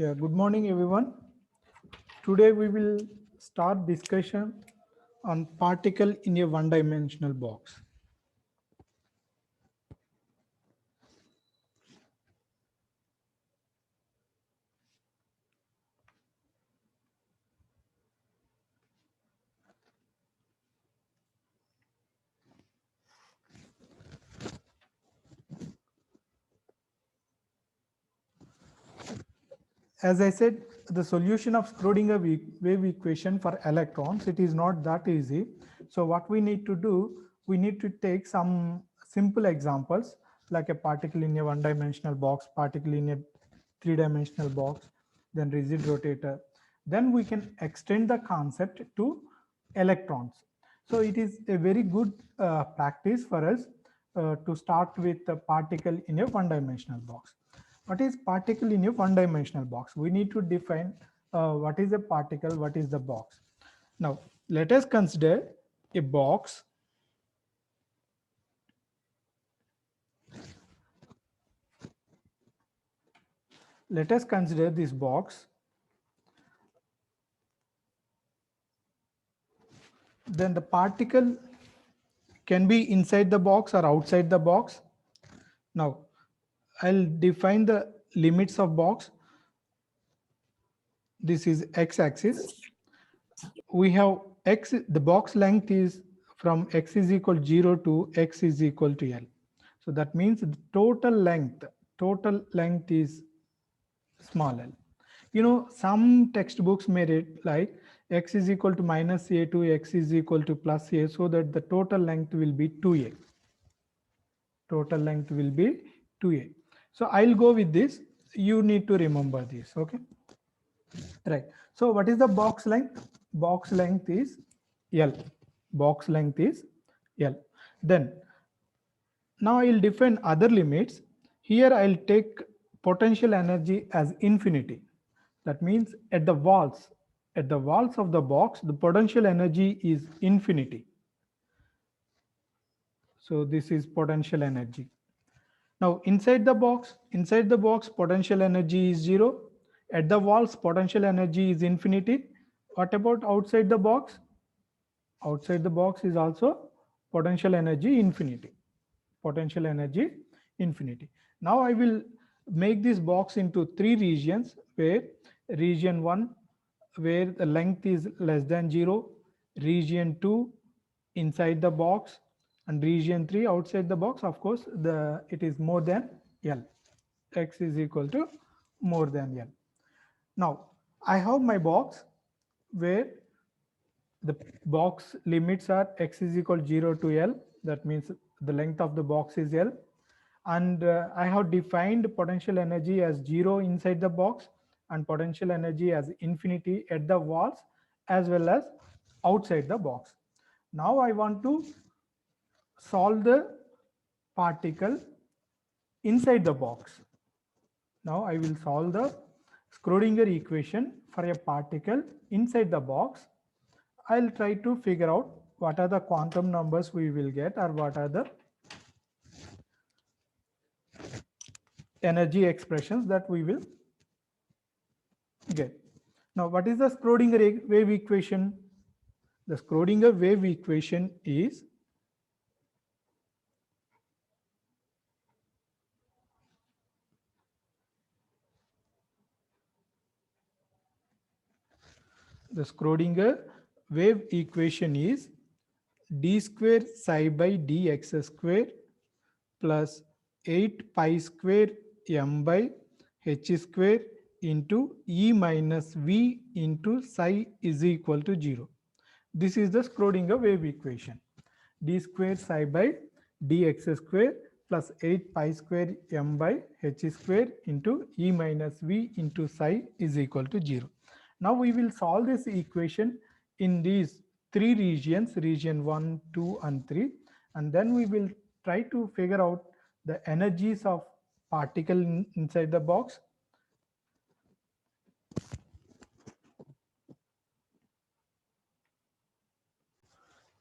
Yeah, good morning everyone. Today we will start discussion on particle in a one-dimensional box. As I said, the solution of Schrodinger wave equation for electrons, it is not that easy. So what we need to do, we need to take some simple examples like a particle in a one-dimensional box, particle in a three-dimensional box, then rigid rotator. Then we can extend the concept to electrons. So it is a very good practice for us to start with a particle in a one-dimensional box. What is particle in a one-dimensional box? We need to define what is a particle, what is the box. Now, let us consider a box. Let us consider this box. Then the particle can be inside the box or outside the box. Now, I'll define the limits of box. This is x-axis. We have x, the box length is from x is equal to 0 to x is equal to L. So that means the total length is small l. You know, some textbooks made it like x is equal to minus a to x is equal to plus a, so that the total length will be 2a. Total length will be 2a. So I'll go with this. You need to remember this. Okay. Right. So what is the box length? Box length is L. Box length is L. Then now I'll define other limits. Here I'll take potential energy as infinity. That means at the walls of the box, the potential energy is infinity. So this is potential energy. Now inside the box, potential energy is 0. At the walls, potential energy is infinity. What about outside the box? Outside the box is also potential energy infinity. Potential energy infinity. Now I will make this box into three regions, where region 1 where the length is less than 0, region 2 inside the box, and region 3 outside the box. Of course, it is more than L. X is equal to more than L. Now I have my box where the box limits are x is equal to 0 to L. That means the length of the box is L. And I have defined potential energy as 0 inside the box and potential energy as infinity at the walls as well as outside the box. Now I want to solve the particle inside the box. Now I will solve the Schrodinger equation for a particle inside the box. I'll try to figure out what are the quantum numbers we will get, or what are the energy expressions that we will get. Now, what is the Schrodinger wave equation? The Schrodinger wave equation is d square psi by dx square plus 8 pi square m by h square into e minus v into psi is equal to 0. This is the Schrodinger wave equation. D square psi by dx square plus 8 pi square m by h square into e minus v into psi is equal to 0. Now we will solve this equation in these three regions, region 1, 2 and 3, and then we will try to figure out the energies of particle inside the box.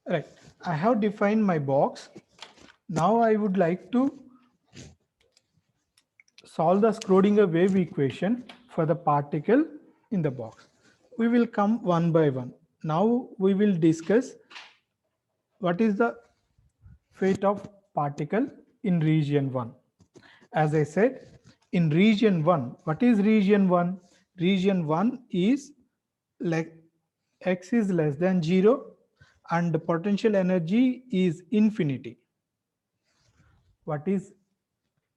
Right, I have defined my box. Now I would like to solve the Schrodinger wave equation for the particle in the box. We will come one by one. Now we will discuss what is the fate of particle in region 1. As I said, in region 1, what is region 1? Region 1 is like x is less than 0 and the potential energy is infinity. What is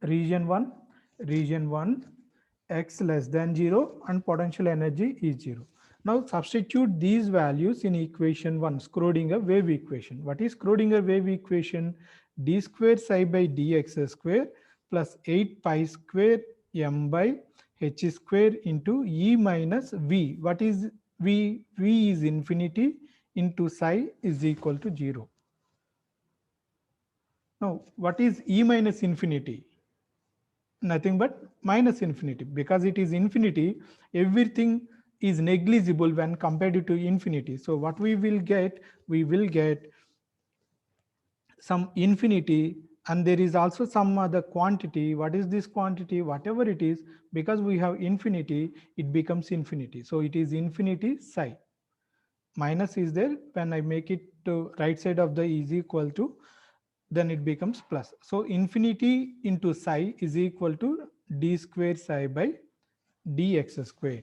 region 1? Region 1, x less than 0 and potential energy is 0. Now substitute these values in equation 1, Schrodinger wave equation. What is Schrodinger wave equation? D square psi by dx square plus 8 pi square m by h square into E minus V. What is V? V is infinity into psi is equal to 0. Now, what is E minus infinity? Nothing but minus infinity. Because it is infinity, everything is negligible when compared to infinity. So what we will get some infinity, and there is also some other quantity. What is this quantity? Whatever it is, because we have infinity, it becomes infinity. So it is infinity psi. Minus is there. When I make it to right side of the is equal to, then it becomes plus. So infinity into psi is equal to d square psi by dx square.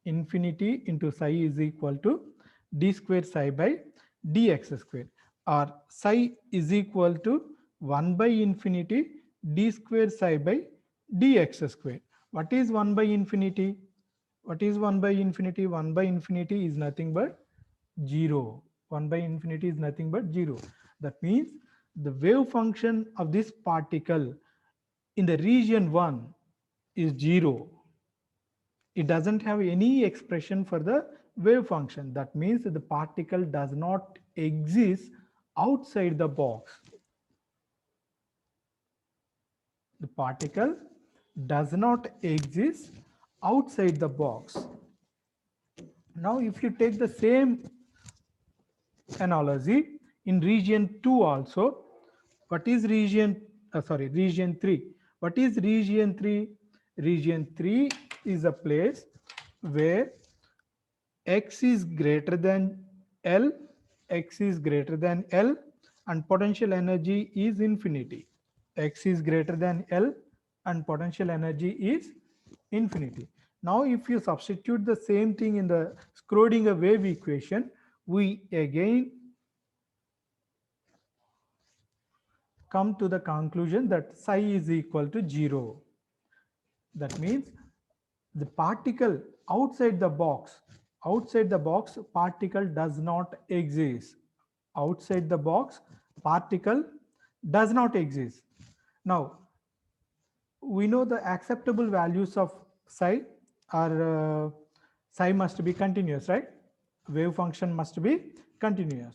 Infinity into psi is equal to d square psi by dx square, or psi is equal to 1 by infinity d square psi by dx square. What is 1 by infinity? What is 1 by infinity? 1 by infinity is nothing but 0. 1 by infinity is nothing but 0. That means the wave function of this particle in the region 1 is 0. It doesn't have any expression for the wave function. That means that the particle does not exist outside the box. The particle does not exist outside the box. Now, if you take the same analogy in region 2 also, what is region region 3? What is region 3? Region 3 is a place where x is greater than L, x is greater than L, and potential energy is infinity. X is greater than L and potential energy is infinity. Now if you substitute the same thing in the Schrodinger wave equation, we again come to the conclusion that psi is equal to 0. That means the particle outside the box, particle does not exist. Outside the box, particle does not exist. Now, we know the acceptable values of psi are psi must be continuous, right? Wave function must be continuous.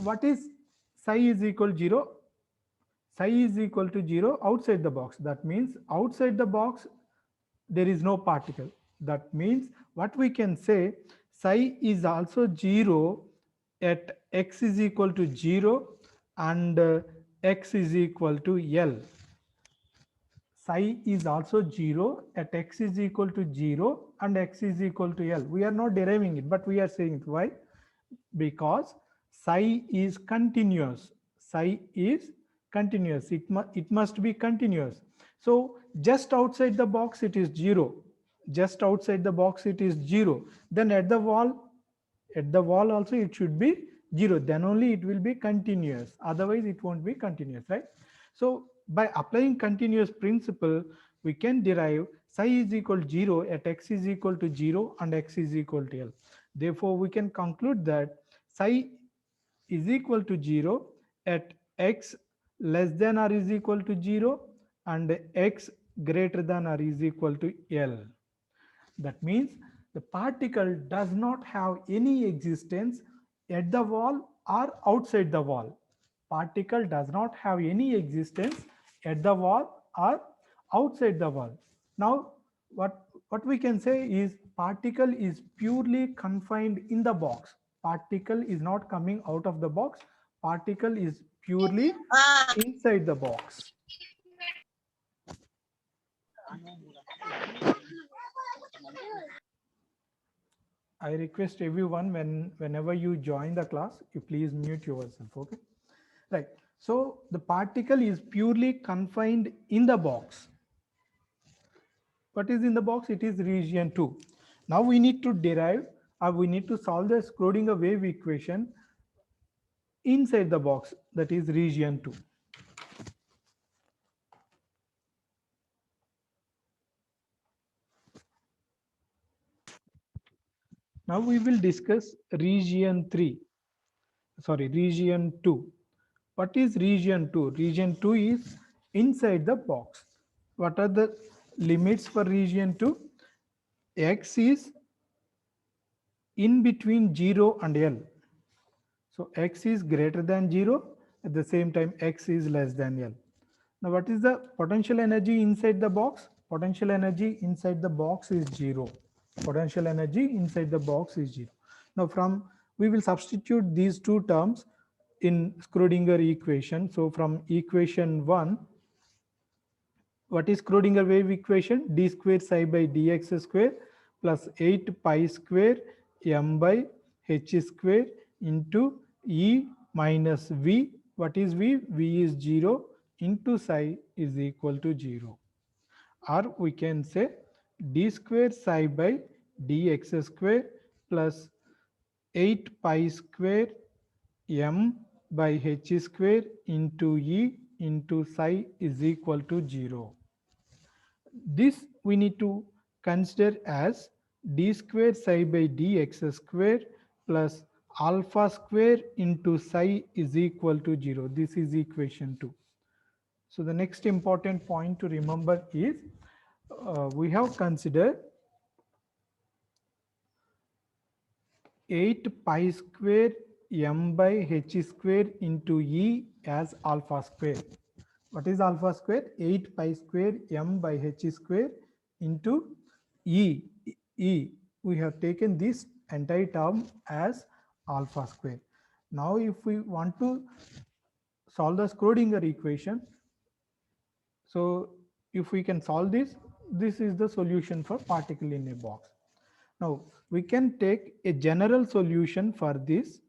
What is psi is equal 0? Psi is equal to 0 outside the box. That means outside the box, there is no particle. That means what we can say, psi is also 0 at x is equal to 0 and x is equal to L. Psi is also 0 at x is equal to 0 and x is equal to L. We are not deriving it, but we are saying it. Why? Because psi is continuous. Psi is continuous. It must be continuous. So just outside the box it is 0. Just outside the box it is 0. Then at the wall also it should be 0. Then only it will be continuous. Otherwise it won't be continuous, right? So by applying continuous principle, we can derive psi is equal to 0 at x is equal to 0 and x is equal to L. Therefore, we can conclude that psi is equal to 0 at x less than or is equal to 0 and x greater than or is equal to L. That means the particle does not have any existence at the wall or outside the wall. Particle does not have any existence at the wall or outside the wall. Now, what we can say is particle is purely confined in the box. Particle is not coming out of the box. Particle is purely inside the box. I request everyone whenever you join the class, you please mute yourself. Okay. Right. So the particle is purely confined in the box. What is in the box? It is region 2. Now we need to derive or we need to solve the Schrodinger wave equation inside the box, that is region 2. Now we will discuss region 3. Sorry, region 2. What is region 2? Region 2 is inside the box. What are the limits for region 2? X is in between 0 and L. So X is greater than 0, at the same time X is less than L. Now what is the potential energy inside the box? Potential energy inside the box is 0. Potential energy inside the box is 0. Now we will substitute these two terms in Schrodinger equation. So from equation 1, what is Schrodinger wave equation? D square psi by dx square plus 8 pi square m by h square into E minus V. What is V? V is 0 into psi is equal to 0. Or we can say d square psi by dx square plus 8 pi square m by h square into E into psi is equal to 0. This we need to consider as d square psi by dx square plus alpha square into psi is equal to 0. This is equation 2. So the next important point to remember is we have considered 8 pi square m by h square into E as alpha square. What is alpha square? 8 pi square m by h square into E. E. We have taken this entire term as alpha square. Now if we want to solve the Schrodinger equation, so if we can solve this, this is the solution for particle in a box. Now we can take a general solution for this,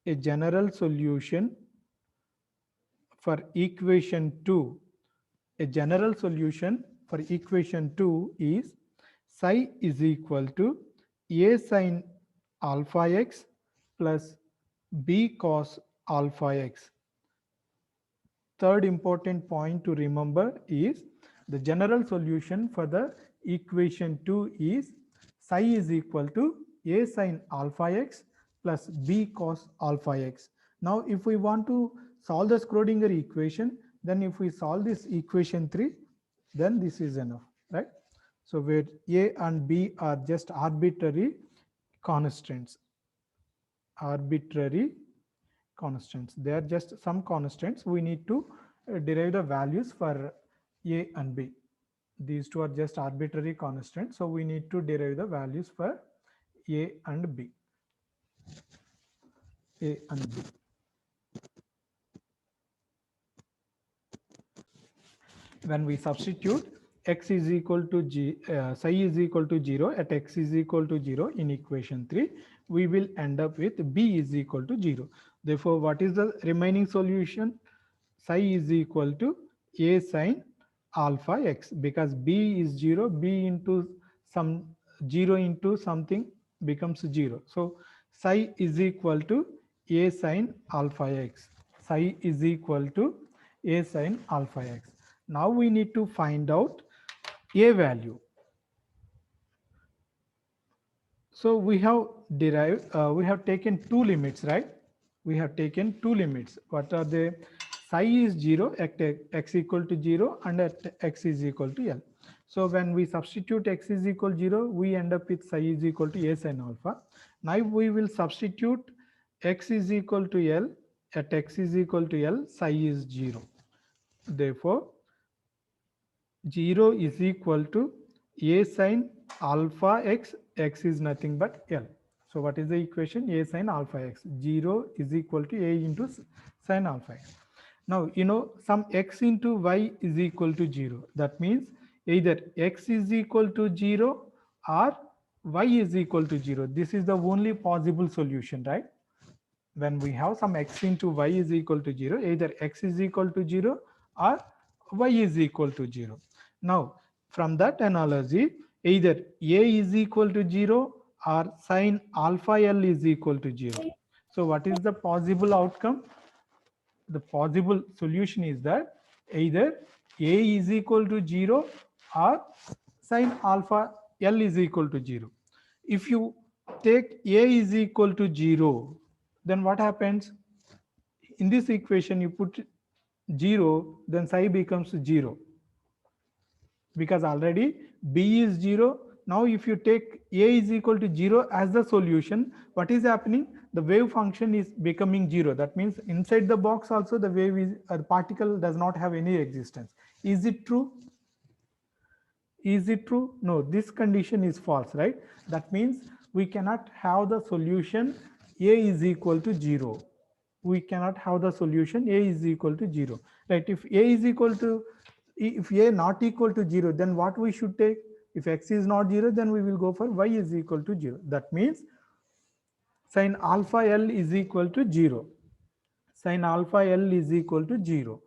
a general solution for equation 2. A general solution for equation 2 is psi is equal to a sin alpha x plus b cos alpha x. Third important point to remember is the general solution for the equation 2 is psi is equal to a sin alpha x plus b cos alpha x. Now if we want to solve the Schrodinger equation, then if we solve this equation 3, then this is enough, right? So where a and b are just arbitrary constants, arbitrary constants. They are just some constants. We need to derive the values for a and b. These two are just arbitrary constants. So we need to derive the values for a and b. A and b. When we substitute x is equal to psi is equal to 0 at x is equal to 0 in equation 3, we will end up with b is equal to 0. Therefore, what is the remaining solution? Psi is equal to a sin alpha x, because b is 0, b into some 0 into something becomes 0. So psi is equal to a sin alpha x. Psi is equal to a sin alpha x. Now we need to find out a value. So we have derived, we have taken two limits, right? We have taken two limits. What are they? Psi is 0 at x equal to 0 and at x is equal to L. So when we substitute x is equal to 0, we end up with psi is equal to a sin alpha. Now we will substitute x is equal to L at x is equal to L, psi is 0. Therefore, 0 is equal to a sin alpha x, x is nothing but L. So what is the equation? A sin alpha x. 0 is equal to a into sin alpha x. Now, some x into y is equal to 0. That means either x is equal to 0 or y is equal to 0. This is the only possible solution, right? When we have some x into y is equal to 0, either x is equal to 0 or y is equal to 0. Now, from that analogy, either a is equal to 0 or sine alpha L is equal to 0. So what is the possible outcome? The possible solution is that either a is equal to 0 or sine alpha L is equal to 0. If you take a is equal to 0, then what happens? In this equation, you put 0, then psi becomes 0, because already b is 0. Now if you take a is equal to 0 as the solution, what is happening? The wave function is becoming 0. That means inside the box also the wave is, the particle does not have any existence. Is it true? Is it true? No, this condition is false, right? That means we cannot have the solution a is equal to 0. We cannot have the solution a is equal to 0, right? If a is equal to, if a not equal to 0, then what we should take? If x is not 0, then we will go for y is equal to 0. That means sine alpha L is equal to 0. Sine alpha L is equal to 0.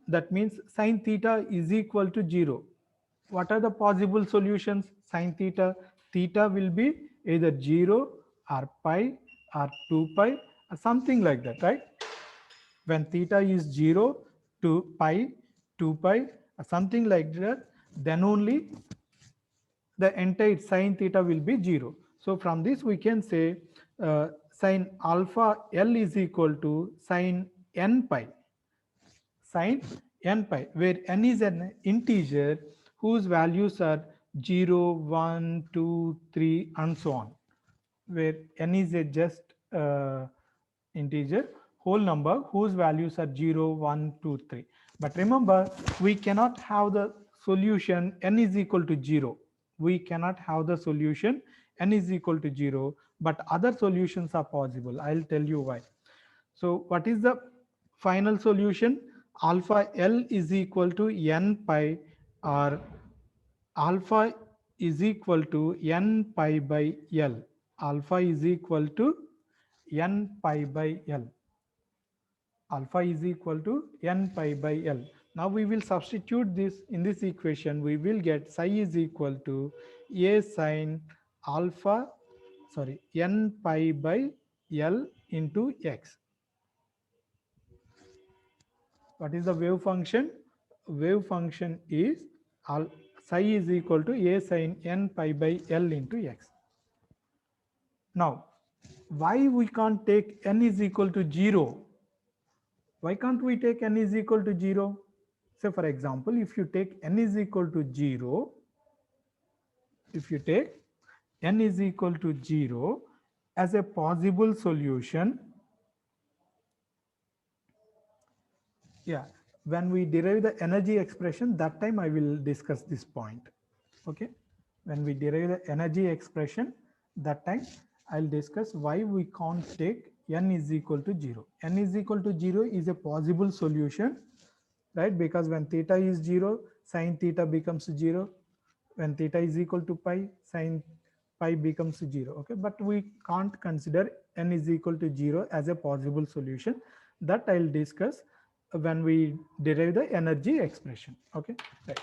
That means sine theta is equal to 0. What are the possible solutions? Sine theta, theta will be either 0 or pi or 2 pi or something like that, right? When theta is 0 to pi, 2 pi or something like that, then only the entire sine theta will be 0. So from this we can say sine alpha L is equal to sine n pi, sine n pi, where n is an integer whose values are 0, 1, 2, 3 and so on, where n is a just integer whole number whose values are 0, 1, 2, 3. But remember, we cannot have the solution n is equal to 0. We cannot have the solution n is equal to 0, but other solutions are possible. I'll tell you why. So what is the final solution? Alpha L is equal to n pi, or alpha is equal to n pi by L. Alpha is equal to n pi by L. Alpha is equal to n pi by L. Now we will substitute this in this equation. We will get psi is equal to a sine alpha, sorry, n pi by L into x. What is the wave function? Wave function is psi is equal to a sine n pi by L into x. Now, why we can't take n is equal to 0? Why can't we take n is equal to 0? So for example, if you take n is equal to 0, if you take n is equal to 0 as a possible solution, yeah, when we derive the energy expression, that time I will discuss this point. Okay, when we derive the energy expression, that time I'll discuss why we can't take n is equal to 0. N is equal to 0 is a possible solution, right? Because when theta is 0, sine theta becomes 0. When theta is equal to pi, sine pi becomes 0. Okay, but we can't consider n is equal to 0 as a possible solution. That I'll discuss when we derive the energy expression. Okay, right.